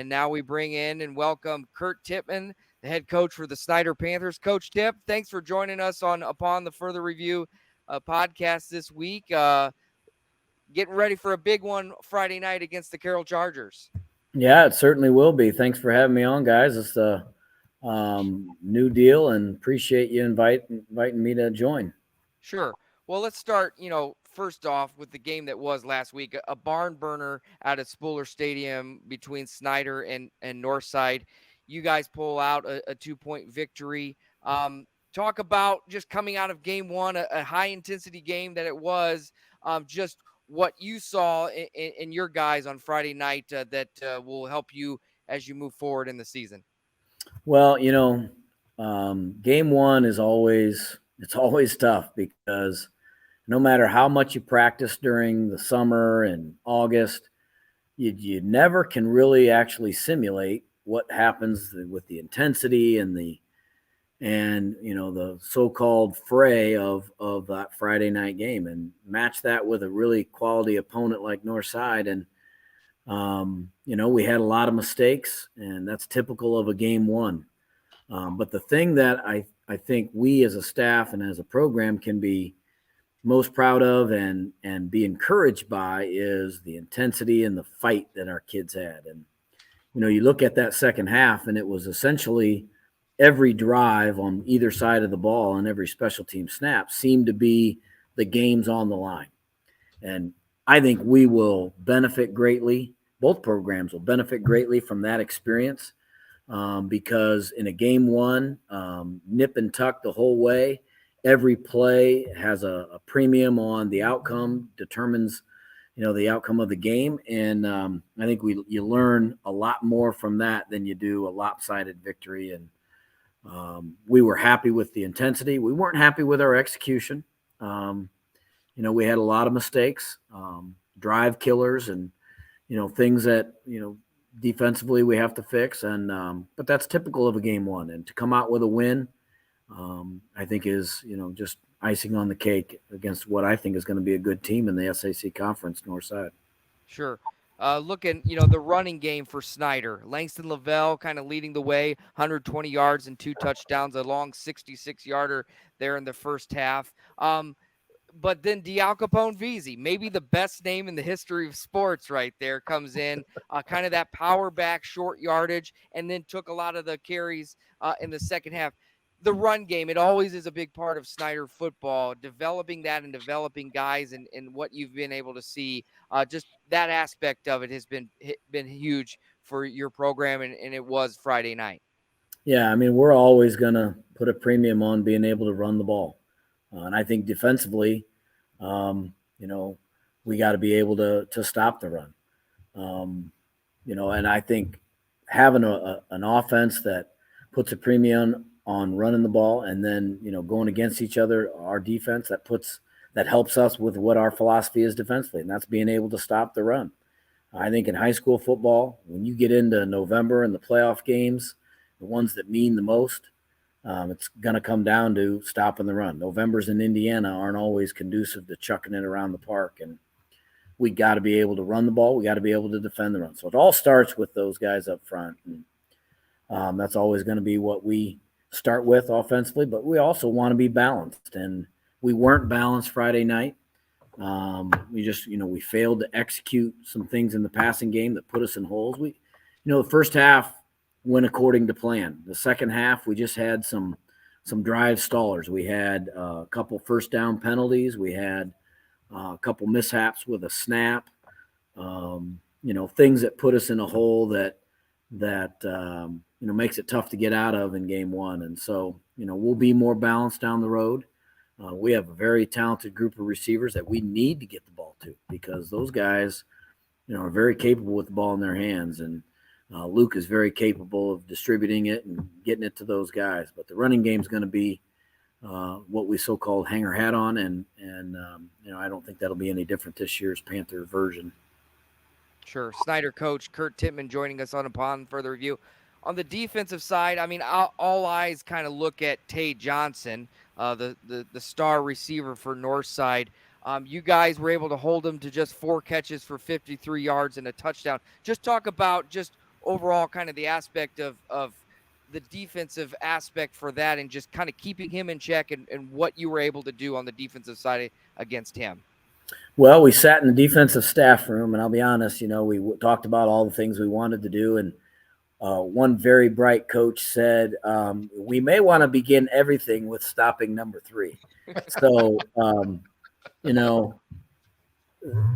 And now we bring in and welcome Kurt Tippmann, the head coach for the Snider Panthers. Coach Tip, thanks for joining us on Upon the Further Review podcast this week. Getting ready for a big one Friday night against the Carroll Chargers. Yeah, it certainly will be. Thanks for having me on, guys. It's a new deal, and appreciate you inviting me to join. Sure. Well, let's start, first off with the game that was last week, a barn burner at Spooler Stadium between Snider and Northside. You guys pull out a 2-point victory. Talk about just coming out of game one, a high intensity game that it was, just what you saw in your guys on Friday night that will help you as you move forward in the season. Well, game one is always tough because no matter how much you practice during the summer and August, you never can really actually simulate what happens with the intensity and the so-called fray of that Friday night game, and match that with a really quality opponent like Northside. And we had a lot of mistakes, and that's typical of a game one. But the thing that I think we as a staff and as a program can be most proud of and be encouraged by is the intensity and the fight that our kids had. And you look at that second half, and it was essentially every drive on either side of the ball and every special team snap seemed to be the game's on the line. And I think we will benefit greatly. Both programs will benefit greatly from that experience, because in a game one, nip and tuck the whole way, every play has a premium on the outcome, determines the outcome of the game. And I think you learn a lot more from that than you do a lopsided victory. And we were happy with the intensity. We weren't happy with our execution. We had a lot of mistakes, drive killers, and things that defensively we have to fix. And but that's typical of a game one. And to come out with a win, I think is just icing on the cake against what I think is going to be a good team in the SAC Conference, Northside. Sure. Looking, the running game for Snider. Langston Lavelle kind of leading the way, 120 yards and 2 touchdowns, a long 66-yarder there in the first half. But then Dial Capone Veazey, maybe the best name in the history of sports right there, comes in, kind of that power back, short yardage, and then took a lot of the carries in the second half. The run game, it always is a big part of Snider football, developing that and developing guys and what you've been able to see. Just that aspect of it has been huge for your program, and it was Friday night. Yeah, I mean, we're always going to put a premium on being able to run the ball. And I think defensively, we got to be able to stop the run. And I think having an offense that puts a premium on running the ball, and then going against each other, our defense that helps us with what our philosophy is defensively, and that's being able to stop the run. I think in high school football, when you get into November and the playoff games, the ones that mean the most, it's going to come down to stopping the run. Novembers in Indiana aren't always conducive to chucking it around the park, and we got to be able to run the ball. We got to be able to defend the run. So it all starts with those guys up front, and that's always going to be what we start with offensively. But we also want to be balanced, and we weren't balanced Friday night. We failed to execute some things in the passing game that put us in holes. The first half went according to plan. The second half, we just had some drive stallers. We had a couple first down penalties. We had a couple mishaps with a snap. Things that put us in a hole that makes it tough to get out of in game one. And so, we'll be more balanced down the road. We have a very talented group of receivers that we need to get the ball to, because those guys, are very capable with the ball in their hands. And Luke is very capable of distributing it and getting it to those guys. But the running game is going to be what we so-called hang our hat on, and I don't think that'll be any different this year's Panther version. Sure. Snider coach Kurt Tippmann joining us on Upon Further Review. On the defensive side, I mean, all eyes kind of look at Tay Johnson, the star receiver for Northside. You guys were able to hold him to just 4 catches for 53 yards and a touchdown. Just talk about just overall kind of the aspect of the defensive aspect for that, and just kind of keeping him in check, and what you were able to do on the defensive side against him. Well, we sat in the defensive staff room, and I'll be honest, we talked about all the things we wanted to do, and one very bright coach said, we may want to begin everything with stopping number three. So, you know,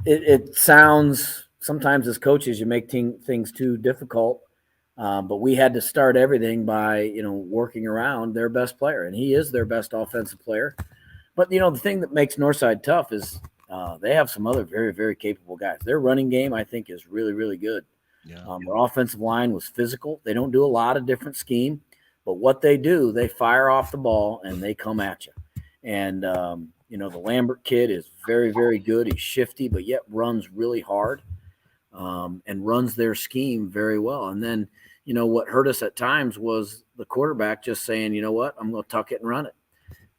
it sounds sometimes as coaches, you make things too difficult. But we had to start everything by, working around their best player, and he is their best offensive player. But, the thing that makes Northside tough is they have some other very, very capable guys. Their running game, I think, is really, really good. Yeah. Their offensive line was physical. They don't do a lot of different scheme, but what they do, they fire off the ball and they come at you. And, the Lambert kid is very, very good. He's shifty, but yet runs really hard and runs their scheme very well. And then, what hurt us at times was the quarterback just saying, you know what, I'm going to tuck it and run it.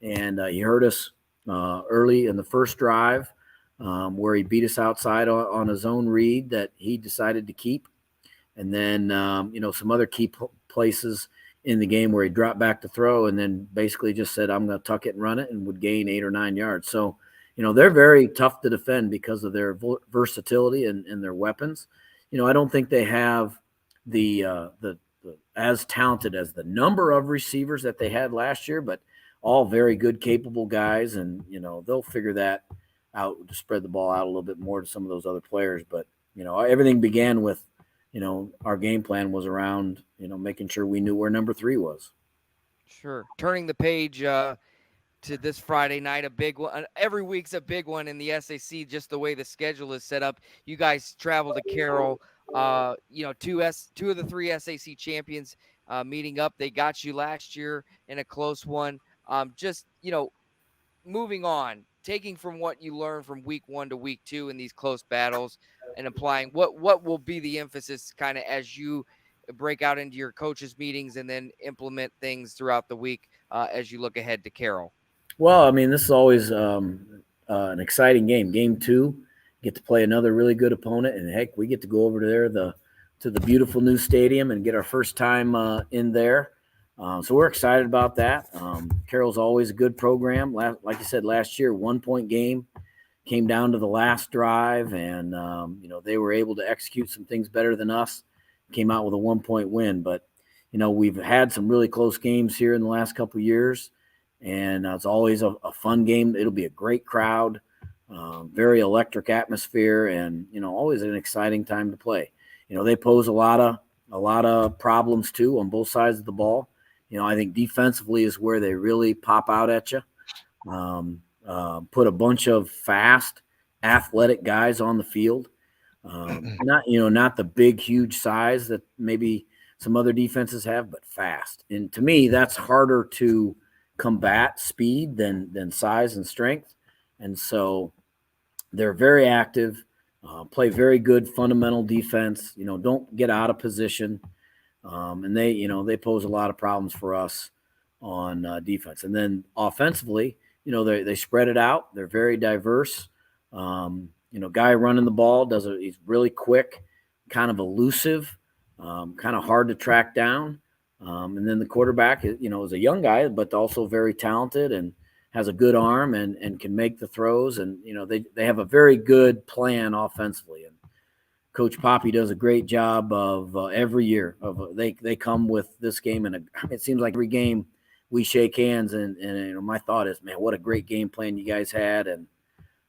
And he hurt us early in the first drive where he beat us outside on his own read that he decided to keep. And then, some other key places in the game where he dropped back to throw and then basically just said, I'm going to tuck it and run it, and would gain 8 or 9 yards. So, they're very tough to defend because of their versatility and their weapons. I don't think they have the as talented as the number of receivers that they had last year, but all very good, capable guys. And, they'll figure that out to spread the ball out a little bit more to some of those other players. But, everything began with, our game plan was around, making sure we knew where number 3 was. Sure. Turning the page to this Friday night, a big one. Every week's a big one in the SAC, just the way the schedule is set up. You guys travel to Carroll. Two of the 3 SAC champions meeting up. They got you last year in a close one. Moving on, taking from what you learned from week 1 to week 2 in these close battles, and applying what will be the emphasis kind of as you break out into your coaches meetings and then implement things throughout the week as you look ahead to Carroll. Well, I mean, this is always an exciting game. Game 2, get to play another really good opponent, and heck, we get to go over to the beautiful new stadium and get our first time in there. So we're excited about that. Carroll's always a good program. Like you said, last year, 1-point game, came down to the last drive, and they were able to execute some things better than us. Came out with a 1-point win, but we've had some really close games here in the last couple of years. And it's always a fun game. It'll be a great crowd, very electric atmosphere, and always an exciting time to play. They pose a lot of problems too on both sides of the ball. I think defensively is where they really pop out at you. Put a bunch of fast, athletic guys on the field. Not the big, huge size that maybe some other defenses have, but fast. And to me, that's harder to combat speed than size and strength. And so they're very active, play very good fundamental defense, don't get out of position. And they pose a lot of problems for us on defense. And then offensively, they spread it out. They're very diverse. Guy running the ball he's really quick, kind of elusive, kind of hard to track down. And then the quarterback, is a young guy, but also very talented and has a good arm and can make the throws. And, they have a very good plan offensively. And Coach Poppy does a great job of every year. They come with this game, and it seems like every game we shake hands. And my thought is, man, what a great game plan you guys had. And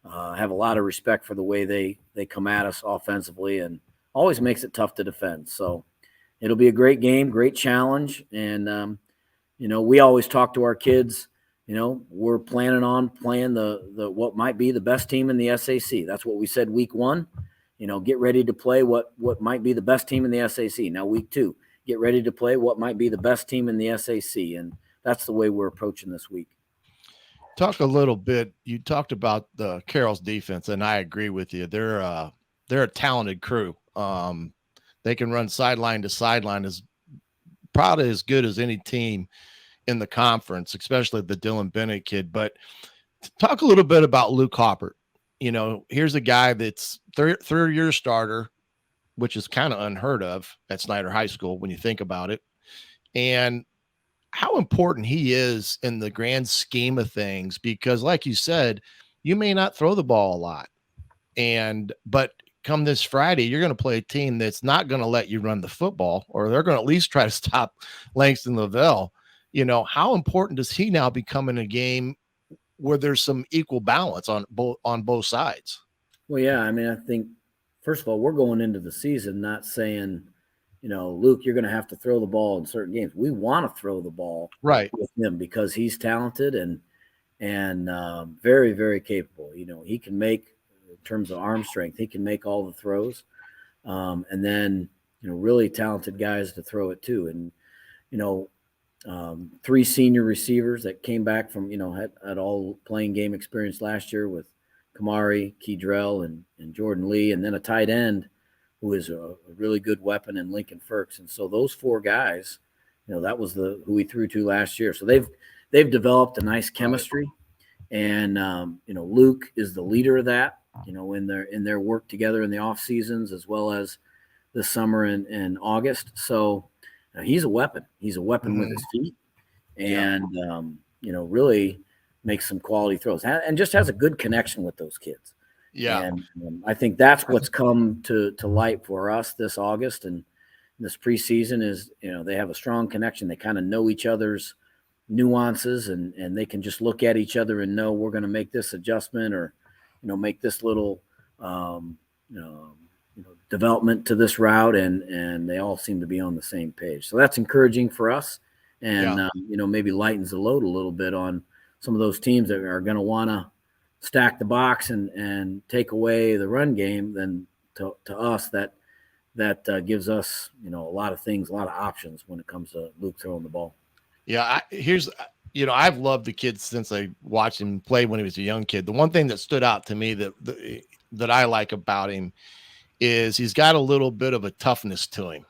have a lot of respect for the way they come at us offensively, and always makes it tough to defend. So it'll be a great game, great challenge. And, we always talk to our kids, we're planning on playing the what might be the best team in the SAC. That's what we said week 1, get ready to play what might be the best team in the SAC. Now week 2, get ready to play what might be the best team in the SAC. And that's the way we're approaching this week. Talk a little bit. You talked about the Carroll's defense, and I agree with you. They're a talented crew. They can run sideline to sideline as probably as good as any team in the conference, especially the Dylan Bennett kid. But talk a little bit about Luke Hoppert. Here's a guy that's third-year starter, which is kind of unheard of at Snider High School when you think about it. And how important he is in the grand scheme of things, because like you said, you may not throw the ball a lot. But come this Friday, you're going to play a team that's not going to let you run the football, or they're going to at least try to stop Langston Lavelle. How important does he now become in a game where there's some equal balance on both sides? Well, yeah, I mean, I think first of all, we're going into the season not saying, Luke, you're going to have to throw the ball in certain games. We want to throw the ball Right. with him because he's talented and very, very capable. He can make, in terms of arm strength, he can make all the throws, and then really talented guys to throw it to, and you know, 3 senior receivers that came back from had all playing game experience last year with Kamari, Keydrell, and Jordan Lee, and then a tight end who is a really good weapon in Lincoln Firks. And so those 4 guys, that was who we threw to last year. So they've developed a nice chemistry, and Luke is the leader of that. In their work together in the off seasons as well as this summer and August. So he's a weapon. He's a weapon with his feet, and really makes some quality throws and just has a good connection with those kids. Yeah. And I think that's what's come to light for us this August and this preseason is, they have a strong connection. They kind of know each other's nuances and they can just look at each other and know we're going to make this adjustment or, make this little, development to this route. And they all seem to be on the same page. So that's encouraging for us and, maybe lightens the load a little bit on some of those teams that are going to want to stack the box and take away the run game. Then to us, that gives us, a lot of things, a lot of options when it comes to Luke throwing the ball. Yeah. I've loved the kid since I watched him play when he was a young kid. The one thing that stood out to me that I like about him is he's got a little bit of a toughness to him.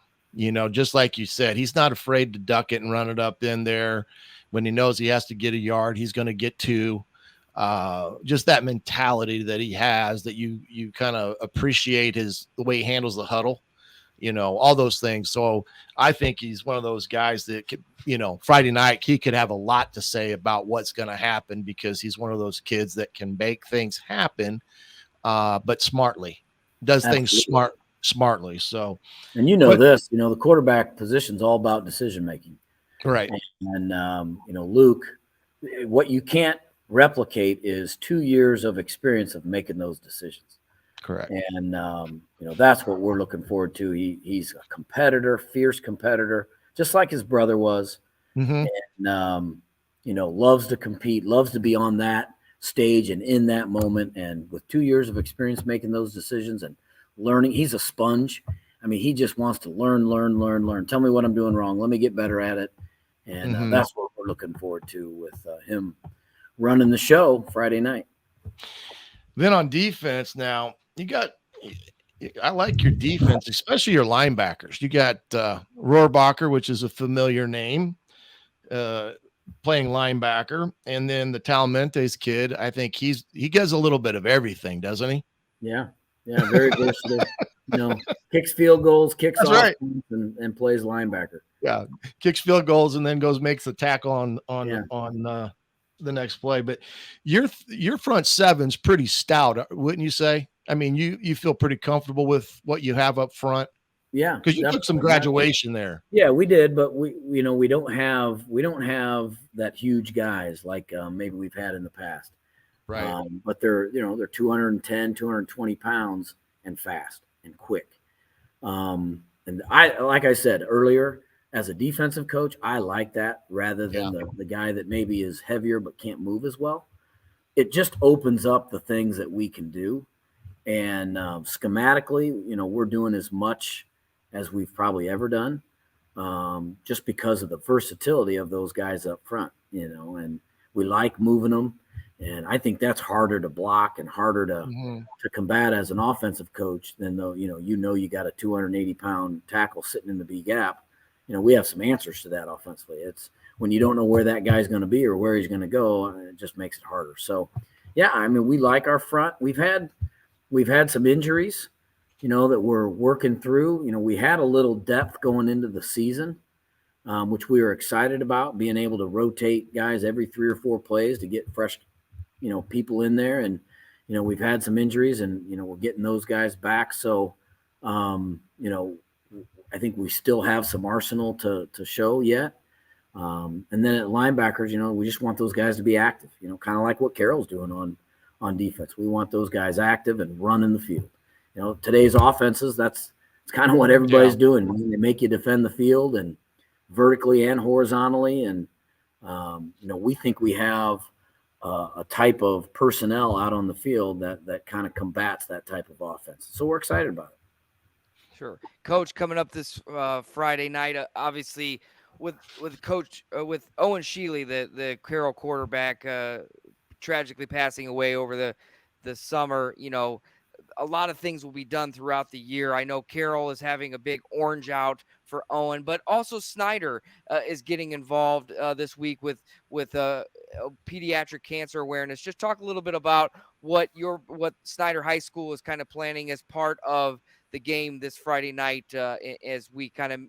Just like you said, he's not afraid to duck it and run it up in there. When he knows he has to get a yard, he's going to get 2. Just that mentality that he has that you kind of appreciate the way he handles the huddle, all those things. So I think he's one of those guys that could, Friday night, he could have a lot to say about what's going to happen because he's one of those kids that can make things happen, but smartly, does Absolutely. things smartly. So, and the quarterback position is all about decision making. Right. And, Luke, what you can't replicate is 2 years of experience of making those decisions. Correct. And, that's what we're looking forward to. He's a competitor, fierce competitor, just like his brother was. Mm-hmm. And, loves to compete, loves to be on that stage and in that moment. And with 2 years of experience making those decisions and learning, he's a sponge. I mean, he just wants to learn. Tell me what I'm doing wrong. Let me get better at it. And that's what we're looking forward to with him running the show Friday night. Then on defense, now I like your defense, especially your linebackers. You got Rohrbacher, which is a familiar name, playing linebacker, and then the Talmente's kid. I think he does a little bit of everything, doesn't he? Yeah, very versatile. Kicks field goals, kicks That's off, right. and plays linebacker. Yeah, kicks field goals and then makes the tackle on the next play. But your front seven's pretty stout, wouldn't you say? I mean, you feel pretty comfortable with what you have up front. Yeah, because you took some graduation there. Yeah, we did, but we don't have that huge guys like maybe we've had in the past. Right. But they're 210, 220 pounds and fast and quick. And like I said earlier, as a defensive coach, I like that rather than the guy that maybe is heavier but can't move as well. It just opens up the things that we can do. And schematically, we're doing as much as we've probably ever done, just because of the versatility of those guys up front, and we like moving them. And I think that's harder to block and harder to combat as an offensive coach than though, you got a 280-pound tackle sitting in the B gap. We have some answers to that offensively. It's when you don't know where that guy's going to be or where he's going to go, it just makes it harder. So, yeah, I mean, we like our front. We've had some injuries, that we're working through. We had a little depth going into the season, which we were excited about, being able to rotate guys every 3 or 4 plays to get fresh, people in there. And, we've had some injuries and, we're getting those guys back. So, um, you know, I think we still have some arsenal to show yet. And then at linebackers, we just want those guys to be active, kind of like what Carroll's doing on defense. We want those guys active and running the field. Today's offenses, that's kind of what everybody's doing. They make you defend the field and vertically and horizontally. And, we think we have a type of personnel out on the field that kind of combats that type of offense. So we're excited about it. Sure, Coach. Coming up this Friday night, obviously with Coach with Owen Shealy, the Carroll quarterback, tragically passing away over the summer. A lot of things will be done throughout the year. I know Carroll is having a big orange out for Owen, but also Snider is getting involved this week with pediatric cancer awareness. Just talk a little bit about what Snider High School is kind of planning as part of the game this Friday night as we kind of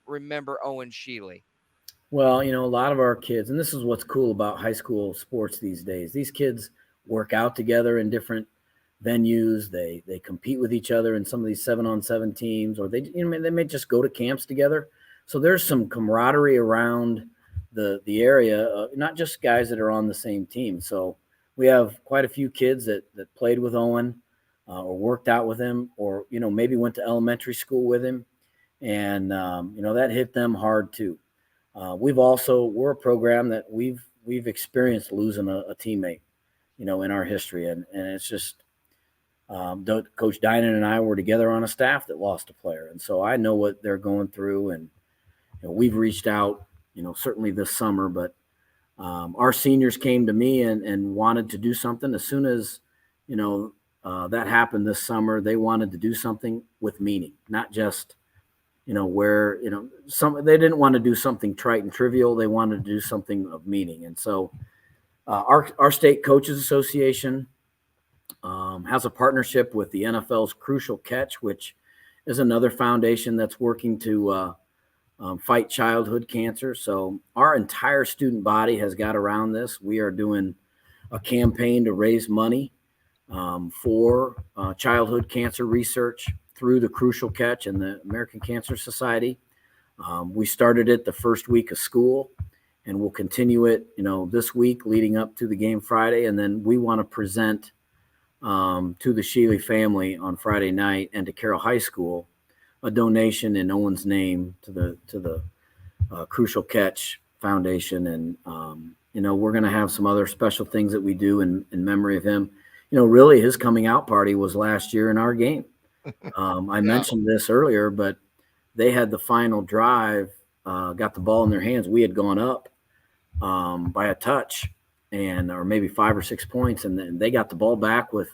remember Owen Shealy. Well, a lot of our kids, and this is what's cool about high school sports these days. These kids work out together in different venues. They compete with each other in some of these 7-on-7 teams, or they may just go to camps together. So there's some camaraderie around the area, not just guys that are on the same team. So we have quite a few kids that played with Owen, or worked out with him, or maybe went to elementary school with him, and that hit them hard too. We're a program that we've experienced losing a teammate, in our history, and it's just Coach Dinan and I were together on a staff that lost a player, and so I know what they're going through, and we've reached out, certainly this summer, but our seniors came to me and wanted to do something as soon as that happened this summer. They wanted to do something with meaning, not just where they didn't want to do something trite and trivial. They wanted to do something of meaning. And so our state coaches association has a partnership with the NFL's Crucial Catch, which is another foundation that's working to fight childhood cancer. So our entire student body has got around this. We are doing a campaign to raise money for childhood cancer research through the Crucial Catch and the American Cancer Society. We started it the first week of school, and we'll continue it, this week leading up to the game Friday. And then we want to present to the Shealy family on Friday night and to Carroll High School a donation in Owen's name to the Crucial Catch Foundation. And we're going to have some other special things that we do in memory of him. Really his coming out party was last year in our game. I mentioned this earlier, but they had the final drive, got the ball in their hands. We had gone up by a touch or maybe 5 or 6 points. And then they got the ball back with,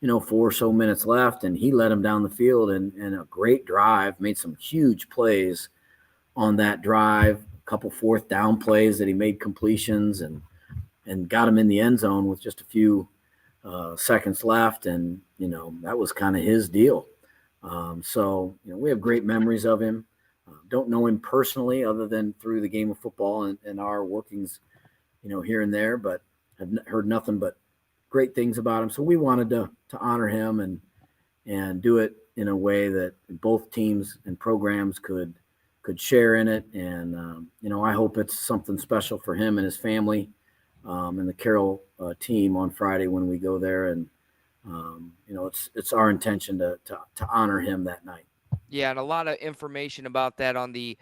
4 or so minutes left. And he led them down the field and a great drive, made some huge plays on that drive, a couple fourth down plays that he made completions and got him in the end zone with just a few seconds left. And, that was kind of his deal. So we have great memories of him. Don't know him personally other than through the game of football and our workings, here and there, but I've heard nothing but great things about him. So we wanted to honor him and do it in a way that both teams and programs could share in it. And, I hope it's something special for him and his family and the Carroll team on Friday when we go there. And, it's our intention to honor him that night. Yeah, and a lot of information about that on the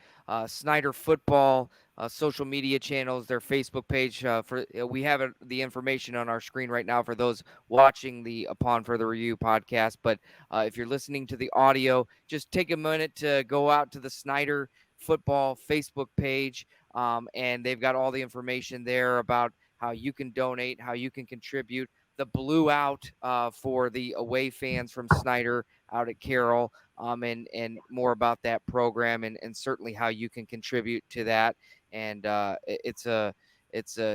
Snider football social media channels, their Facebook page. We have the information on our screen right now for those watching the Upon Further Review podcast. But if you're listening to the audio, just take a minute to go out to the Snider football Facebook page, and they've got all the information there about how you can donate, how you can contribute. The blue out for the away fans from Snider out at Carroll, and more about that program and certainly how you can contribute to that. And it's a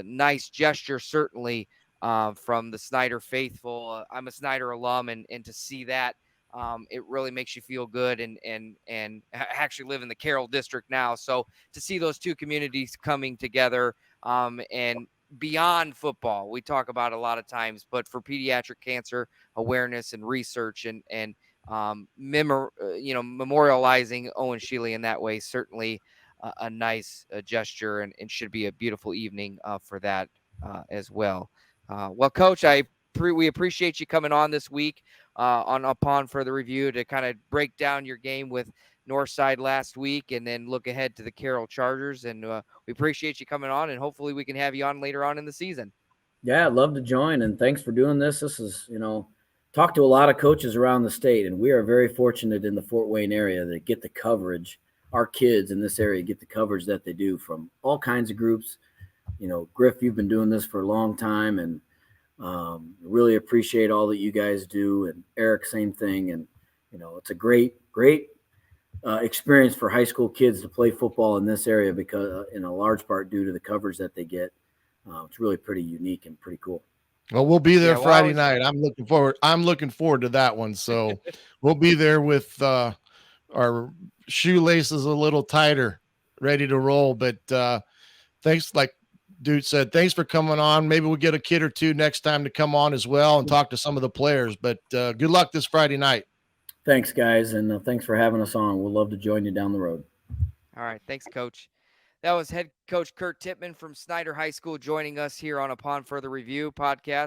nice gesture, certainly from the Snider faithful. I'm a Snider alum, and to see that it really makes you feel good and actually live in the Carroll district now. So to see those two communities coming together and beyond football, we talk about a lot of times, but for pediatric cancer awareness and research and memorializing Owen Sheely in that way, certainly a nice gesture and should be a beautiful evening for that as well. Well, Coach, we appreciate you coming on this week on Upon Further Review to kind of break down your game with Northside last week and then look ahead to the Carroll Chargers. And we appreciate you coming on, and hopefully we can have you on later on in the season. Yeah, I'd love to join, and thanks for doing this. This is, talk to a lot of coaches around the state, and we are very fortunate in the Fort Wayne area that get the coverage. Our kids in this area get the coverage that they do from all kinds of groups. Griff, you've been doing this for a long time, and really appreciate all that you guys do. And Eric, same thing. And it's a great experience for high school kids to play football in this area because, in a large part, due to the coverage that they get. It's really pretty unique and pretty cool. Well, we'll be there Yeah, Friday night. I'm looking forward to that one. So we'll be there with our shoelaces a little tighter, ready to roll. But thanks, like Dude said, thanks for coming on. Maybe we'll get a kid or two next time to come on as well and talk to some of the players. But good luck this Friday night. Thanks, guys, and thanks for having us on. We'll love to join you down the road. All right. Thanks, Coach. That was head coach Kurt Tippmann from Snider High School joining us here on Upon Further Review podcast.